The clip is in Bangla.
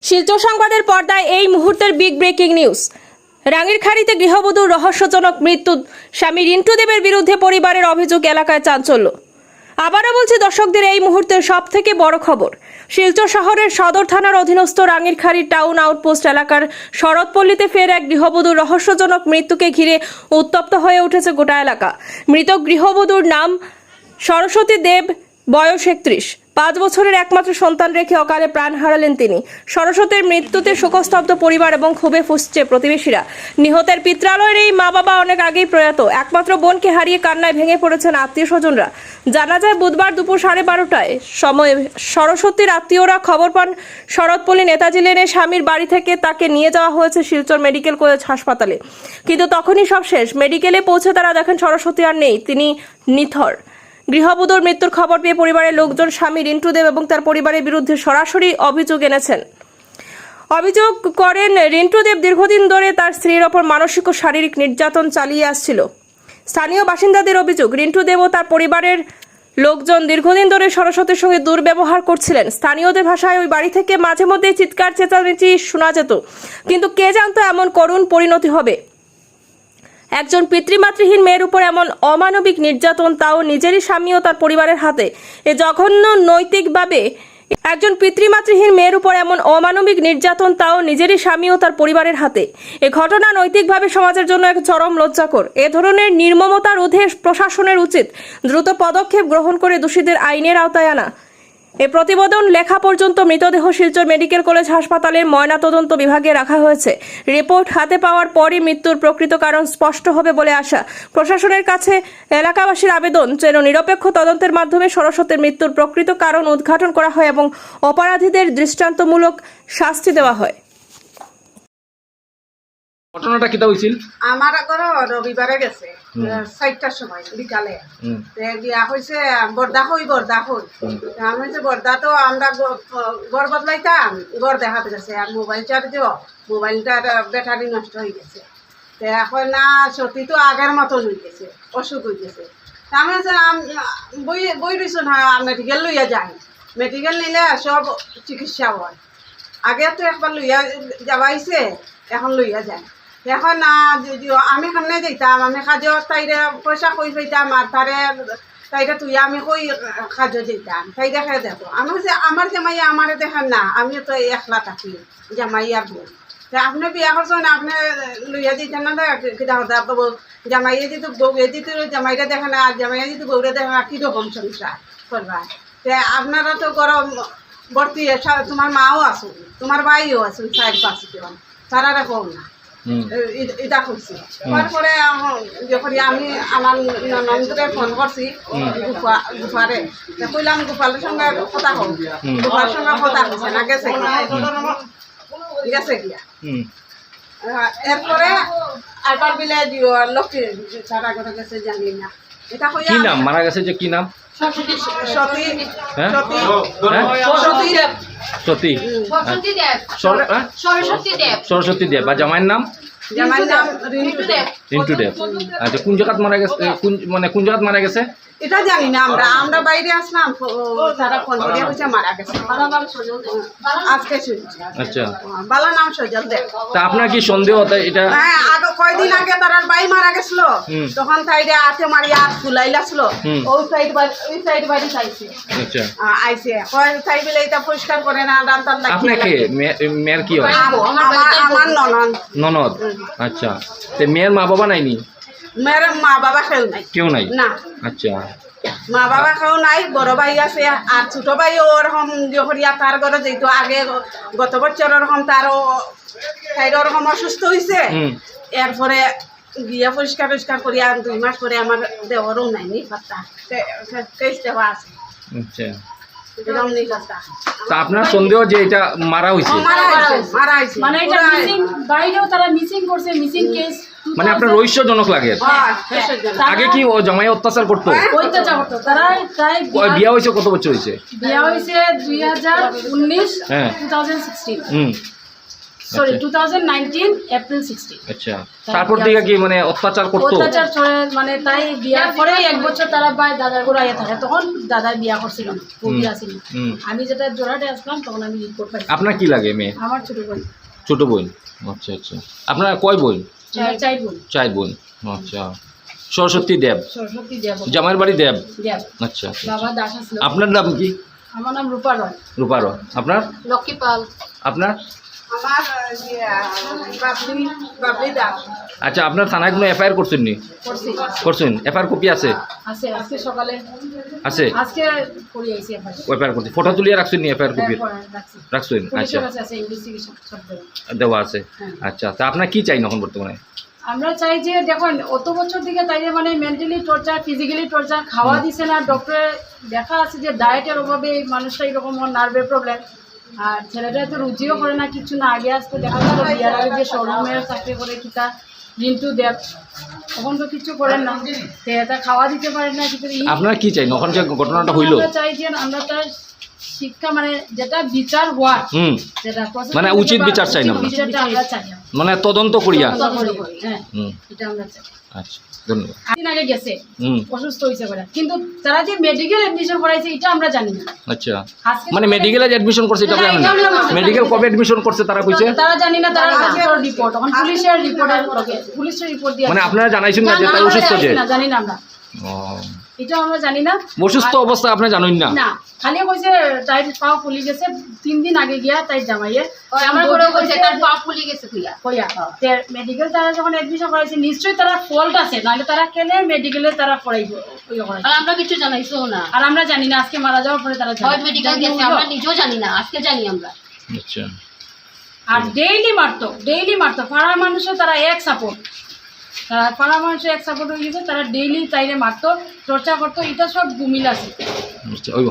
শিলচর সংবাদের পর্দায় এই মুহূর্তের বিগ ব্রেকিং নিউজ। রাঙ্গিরখাড়িতে গৃহবধূর রহস্যজনক মৃত্যু, স্বামী রিন্টু দেবের বিরুদ্ধে পরিবারের অভিযোগ, এলাকায় চাঞ্চল্য। আবারও বলছি দর্শকদের, এই মুহূর্তের সবথেকে বড় খবর। শিলচর শহরের সদর থানার অধীনস্থ রাঙ্গিরখাড়ি টাউন আউটপোস্ট এলাকার শরৎপল্লীতে ফের এক গৃহবধূর রহস্যজনক মৃত্যুকে ঘিরে উত্তপ্ত হয়ে উঠেছে গোটা এলাকা। মৃত গৃহবধূর নাম সরস্বতী দেব, বয়স 31। 5 বছরের একমাত্র সন্তান রেখে অকালে প্রাণ হারালেন তিনি। সরস্বতীর মৃত্যুতে শোকস্তব্ধ পরিবার এবং ক্ষোভে ফুঁসছে প্রতিবেশীরা। নিহতের পিত্রালয়ের এই মা বাবা অনেক আগেই প্রয়াত। একমাত্র বোনকে হারিয়ে কান্নায় ভেঙে পড়েছেন আত্মীয় স্বজনরা। জানা যায় বুধবার দুপুর 12:30টায় সময় সরস্বতীর আত্মীয়রা খবর পান শরৎপল্লী নেতাজি লেনে স্বামীর বাড়ি থেকে তাকে নিয়ে যাওয়া হয়েছে শিলচর মেডিকেল কলেজ হাসপাতালে। কিন্তু তখনই সব শেষ। মেডিকেলে পৌঁছে তারা দেখেন সরস্বতী আর নেই, তিনি নিথর। গৃহবধূর মৃত্যুর খবর পেয়ে পরিবারের লোকজন স্বামী রিন্টু দেব এবং তার পরিবারের বিরুদ্ধে সরাসরি অভিযোগ এনেছেন। অভিযোগ করেন রিন্টু দেব দীর্ঘদিন ধরে তার স্ত্রীর ওপর মানসিক ও শারীরিক নির্যাতন চালিয়ে আসছিল। স্থানীয় বাসিন্দাদের অভিযোগ, রিন্টু দেব ও তার পরিবারের লোকজন দীর্ঘদিন ধরে সরস্বতীর সঙ্গে দুর্ব্যবহার করছিলেন। স্থানীয়দের ভাষায় ওই বাড়ি থেকে মাঝে মধ্যে চিৎকার চেঁচামেচি শোনা যেত, কিন্তু কে জানতো এমন করুণ পরিণতি হবে। একজন পিতৃমাতৃহীন মেয়ের উপর এমন অমানবিক নির্যাতন, তাও নিজেরই স্বামী ও তার পরিবারের হাতে। এ জঘন্য নৈতিকভাবে একজন পিতৃমাতৃহীন মেয়ের উপর এমন অমানবিক নির্যাতন, তাও নিজেরই স্বামী ও তার পরিবারের হাতে। এ ঘটনা নৈতিকভাবে সমাজের জন্য এক চরম লজ্জাকর। এ ধরনের নির্মমতা রোধে প্রশাসনের উচিত দ্রুত পদক্ষেপ গ্রহণ করে দোষীদের আইনের আওতায় আনা। এ প্রতিবেদন লেখা পর্যন্ত মৃতদেহ শিলচর মেডিকেল কলেজ হাসপাতালের ময়নাতদন্ত বিভাগে রাখা হয়েছে। রিপোর্ট হাতে পাওয়ার পরই মৃত্যুর প্রকৃত কারণ স্পষ্ট হবে বলে আশা। প্রশাসনের কাছে এলাকাবাসীর আবেদন, যেন নিরপেক্ষ তদন্তের মাধ্যমে সরস্বতীর মৃত্যুর প্রকৃত কারণ উদ্ঘাটন করা হয় এবং অপরাধীদের দৃষ্টান্তমূলক শাস্তি দেওয়া হয়। ঘটনাটা কিটা হইছিল? আমার ঘর রবিবারে গেছে 4টার সময় বিকালে বিয়া হয়েছে। বর্দা হই আমি হচ্ছে বর্দা, তো আমরা ঘর বদলাইতাম, ঘর দেখাতে গেছে আর মোবাইল চার্জ দিও, মোবাইলটার ব্যাটারি নষ্ট হয়ে গেছে। এখন না সত্যি তো আগের মতন হয়ে গেছে, অসুখ হয়ে গেছে। আমি হচ্ছে বই রয়েছে না, মেডিকেল লইয়া যাই, মেডিকেল নিলে সব চিকিৎসা হয়। আগে তো একবার লইয়া যাবাইছে, এখন লইয়া যায়। এখন আমি সামনে যেতাম, আমি কাজত তাইরে পয়সা কই পাইতাম আর তাইরে তুই আমি কই কাজত যেতাম, তাই দেখে দেখো। আমি হচ্ছে আমার জামাইয়া আমারে দেখেন না, আমি তো একলা থাকি জামাইয়ার বোন। আপনি বিয়া করছেন, আপনি লইয়া দিতেন না জামাইয়া যদি বউয়ে দিতে জামাইরা দেখে না, আর জামাইয়া যদি বউরে দেখে না, কীরকম সংসার করবা। আপনারা তো গরম ভর্তি, তোমার মাও আসুন, তোমার ভাইও আসুন, 4-5 জন, তারা কম না। এটা করছি। তারপরে যখন আমি আমার নন্দরে ফোন করছি গুফারে, কইলাম গোপালের সঙ্গে কথা হোক, গোপালের সঙ্গে কথা হচ্ছে না, গেছে গিয়া। এরপরে আবার বিলে দিও লক্ষ্মী সারা করে গেছে, জানি না এটা কি নাম মারা গেছে, যে কি নাম? সরস্বতী দেব। আর জামাইয়ের নাম? রিন্টু দেব। আচ্ছা, কোন জায়গাত মারা গেছে, কোন জায়গাত মারা গেছে এটা জানি না। আমরা বাইরে আসলাম, তারা ফোন করে হচ্ছে মারা গেছে আজকে শুনছি। আচ্ছা, বালা নাম সজল দেব। তা আপনার কি সন্দেহ? এটা হ্যাঁ, আগে কয়দিন আগে তার ভাই মারা গেছিল, তখন তাইরে হাতে মারিয়া ফুলাইলাছিল, ওই সাইড বাড়ি চাইছে। আচ্ছা, আইছে তাই বলে এটা পরিষ্কার করে না, রান্তার লাগে। আপনাকে মেয়ের কি হয়? আমার ননদ। আচ্ছা, তে মেয়ের মা বাবা নাইনি? মেয়ের মা বাবা কেউ নাই না। আচ্ছা, মা বাবা কেউ নাই, বড় ভাই আছে আর ছোট ভাই ওরকম জহরিয়া, তার ঘরে যেহেতু আগে গত বছর ওরকম তারও ওরকম অসুস্থ হয়েছে। এরপরে গিয়া পরিষ্কার করিয়া 2 মাস পরে আমার দেওয়ারও নাইনি পাত্তা, কেস দেওয়া আছে। আচ্ছা, তা আপনার সন্দেহ যে এটা মারা হয়েছে? মানে এটা মিসিং, বাইরেও তারা মিসিং করছে, মিসিং কেস। মানে আপনার রহস্যজনক লাগে। আগে কি ও জামাই অত্যাচার করতো? অত্যাচার করতো তারা। প্রায় বিয়া হয়েছে কত বছর হয়েছে? বিয়া হয়েছে 2019, 2016। সরি আচ্ছা। 2019 এপ্রিল 16। আচ্ছা তারপর থেকে কি মানে অত্যাচার করতো? অত্যাচার চলে মানে তাই বিয়ার পরে 1 বছর তারা ভাই দাদার ঘরে আইয়া থাকে, তখন দাদার বিয়া করছিল, বিয়া ছিল। হুম। আমি যেটা জোড়াটে আসলাম তখন আমি রিপোর্ট পাইছি। আপনার কি লাগে মেয়ে? আমার ছোট বোন, ছোট বোন। আচ্ছা আচ্ছা। আপনার কয় বোন? চাই বোন, 4 বোন। আচ্ছা। সরস্বতী দেব, সরস্বতী দেব, জামাইয়ের বাড়ি দেব। দেব, আচ্ছা। বাবা দাস আসলো। আপনার নাম কি? আমার নাম রূপা রয়। রূপারো। আপনার? লক্ষ্মী পাল। আপনার? আমার বাবলি দাস। আচ্ছা আপনার থানায় কোনো এফআইআর করছেন নি? করছি, করছেন? এফআইআর কপি আছে? আছে আজকে সকালে, আছে? আজকে করে আইছি এখন। এফআইআর করতে ফটো তুলিয়ে রাখছেন নি? এফআইআর কপি রাখছি, রাখছেন? আচ্ছা পুলিশের কাছে আছে, ইনভেস্টিগেশন সব দেবে। দেওয়া আছে। হ্যাঁ। আচ্ছা তা আপনার কি চাই এখন বর্তমানে? আমরা চাই যে দেখুন অত বছর থেকে তাইলে মানে মেন্টালি টর্চার, ফিজিক্যালি টর্চার, খাওয়া দিছে না, ডক্টরে দেখা আছে যে ডায়েটের অভাবে এই মানুষটা এরকম নার্ভের প্রবলেম। আর ছেলেটা তো রুচিও করে না, কিছু না। আগে আসতে দেখা গেল বিয়ার আগে যে শোরুমের চাকরি করে কিতা রিন্টু দেব, তখন তো কিছু করেন না, তা খাওয়া দিতে পারেন না কিছু। আপনার কি চাই এখন যে ঘটনাটা হইলো? আমরা চাই যে আমরা তার শিক্ষা মানে যেটা বিচার হওয়া, হুম যেটা মানে উচিত বিচার চাই না আমরা? বিচারটা আমরা চাই না। মানে তদন্ত করিয়া। হ্যাঁ, হুম এটা আমরা চাই। আচ্ছা ধন্যবাদ। দিন আগে গেছে হুম অসুস্থ হয়েছে বলে, কিন্তু তারা যে মেডিকেল এডমিশন করাইছে এটা আমরা জানি না। আচ্ছা আজকে মানে মেডিকেলে অ্যাডমিশন করছে এটা জানেন না? মেডিকেল কবে অ্যাডমিশন করছে তারা কইছে? তারা জানি না, তারা রিপোর্ট তখন পুলিশের রিপোর্টের লগে পুলিশের রিপোর্ট দিয়ে মানে আপনারা জানাইছেন না যে তাই অসুস্থ যে? না, জানি না আমরা, ও এটা আমরা জানি না। অসুস্থ অবস্থা আপনি জানেন না? না, খালি কইছে তাই পা ফুলি গেছে 3 দিন আগে গিয়া তাই জামাইয়ে আমার ঘরে কইছে তার পা ফুলি গেছে কইয়া। কইয়া মেডিকেল তারা যখন এডমিশন করাইছে নিশ্চয়ই তারা ফল্ট আছে, নাহলে তারা কেনে মেডিকেলে তারা পড়াইব। আর আমরা কিছু জানাইছো না, আর আমরা জানি না, আজকে মারা যাওয়ার পরে তারা হয় জানে। মেডিকেল গেছে, আমরা নিজেও জানি না, আজকে জানি আমরা। আচ্ছা আর ডেইলি মারতো পাড়ার মানুষের, তারা এক সাপোর্ট, তারা পাড়ার মানুষের এক সাপোর্ট হয়ে গেছে, তারা ডেইলি তাইরে মারতো, চর্চা করতো, এটা সব গুমিল আছে। আচ্ছা ওই